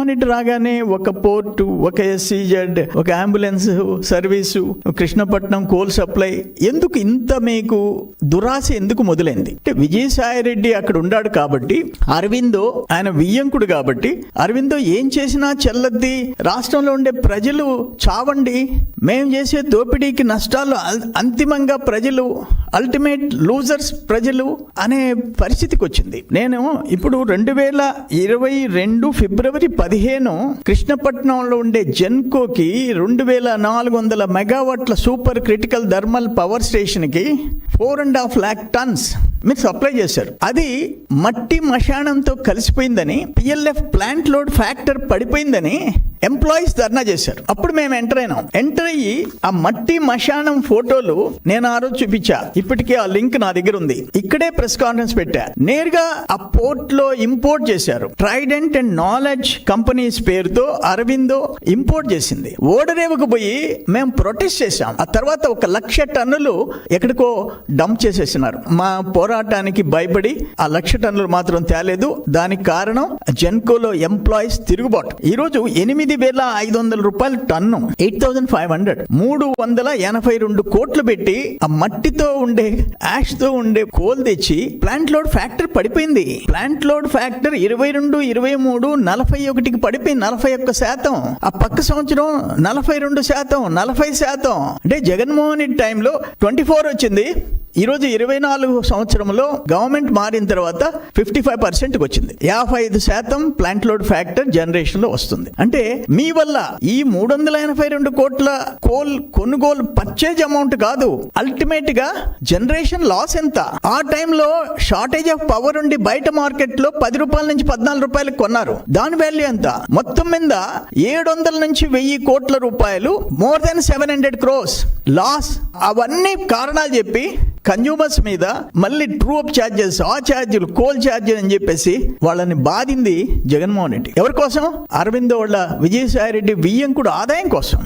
జగన్మోహన్ రెడ్డి రాగానే ఒక పోర్టు, ఒక SEZ, ఒక ambulance service, Krishnapatnam coal supply, ఎందుకు ఇంత మీకు దురాశ ఎందుకు మొదలైంది అంటే విజయసాయి రెడ్డి అక్కడ ఉన్నాడు కాబట్టి, అరవిందో ఆయన వియ్యంకుడు కాబట్టి, అరవిందో ఏం చేసినా చెల్లద్ది, రాష్ట్రంలో ఉండే ప్రజలు చావండి, మేము చేసే దోపిడీకి నష్టాలు అంతిమంగా ప్రజలు అల్టిమేట్ లూజర్స్ ప్రజలు అనే పరిస్థితికి వచ్చింది. నేను ఇప్పుడు 2022 ఫిబ్రవరి 15 కృష్ణపట్నంలో ఉండే జెన్కోకి 2400 మెగావాట్ల super critical thermal power station కి 4.5 lakh tons మీరు సప్లై చేశారు. అది మట్టి మశానంతో కలిసిపోయిందని, PLF ప్లాంట్ లోడ్ ఫ్యాక్టర్ పడిపోయిందని ఎంప్లాయీస్ ధర్నా చేశారు. అప్పుడు మేము ఎంటర్ అయ్యి ఆ మట్టి మశానం ఫోటోలు నేను ఆ రోజు చూపించా. ఇప్పటికే ఆ లింక్ నా దగ్గర ఉంది. ఇక్కడే ప్రెస్ కాన్ఫరెన్స్ పెట్టా. నేరుగా ఆ పోర్ట్ లో ఇంపోర్ట్ చేశారు. ట్రైడెంట్ అండ్ నాలెడ్జ్ కంపెనీస్ పేరుతో అరవిందో ఇంపోర్ట్ చేసింది. ఓడరేవుకు పోయి మేము ప్రొటెస్ట్ చేశాం. ఆ తర్వాత 1,00,000 టన్నులు ఎక్కడికో డంప్ చేసేసినారు. మా పోరాటానికి భయపడి ఆ 1,00,000 టన్నులు మాత్రం తేలేదు. దానికి కారణం జెన్కోలో ఎంప్లాయీస్ తిరుగుబాటు. ఈ రోజు 8,500 రూపాయలు టన్ను, 8,500, 382 కోట్లు పెట్టి ఆ మట్టితో ఉండే యాష్ తో ఉండే కోల్ తెచ్చి ప్లాంట్ లోడ్ ఫ్యాక్టర్ పడిపోయింది. ప్లాంట్ లోడ్ ఫ్యాక్టర్ 22, 23, 41కి పడిపోయింది. 41%. ఆ పక్క సంవత్సరం 42%, 40%. అంటే జగన్మోహన్ రెడ్డి టైంలో 24 వచ్చింది. ఈరోజు 24 సంవత్సరంలో గవర్నమెంట్ మారిన తర్వాత 55% వచ్చింది. 55% ప్లాంట్ లోడ్ ఫ్యాక్టర్ జనరేషన్ లో వస్తుంది. అంటే మీ వల్ల ఈ 382 కోట్ల కోల్ కొనుగోలు పర్చేజ్ అమౌంట్ కాదు, అల్టిమేట్ గా జనరేషన్ లాస్ ఎంత. ఆ టైంలో షార్టేజ్ ఆఫ్ పవర్ ఉండి బయట మార్కెట్ లో 10 రూపాయల నుంచి 14 రూపాయలకు కొన్నారు. దాని వాల్యూ ఎంత? మొత్తం మీద 700 నుంచి 1000 కోట్ల రూపాయలు, మోర్ దెన్ 700 crores లాస్. అవన్నీ కారణాలు చెప్పి కన్జ్యూమర్స్ మీద మళ్ళీ ట్రూ అప్ ఛార్జెస్, ఆ ఛార్జీలు, కోల్ ఛార్జీలు అని చెప్పేసి వాళ్ళని బాధింది జగన్మోహన్ రెడ్డి. ఎవరి కోసం? అరవిందో వాళ్ళ విజయసాయి రెడ్డి వియ్యంకుడు ఆదాయం కోసం.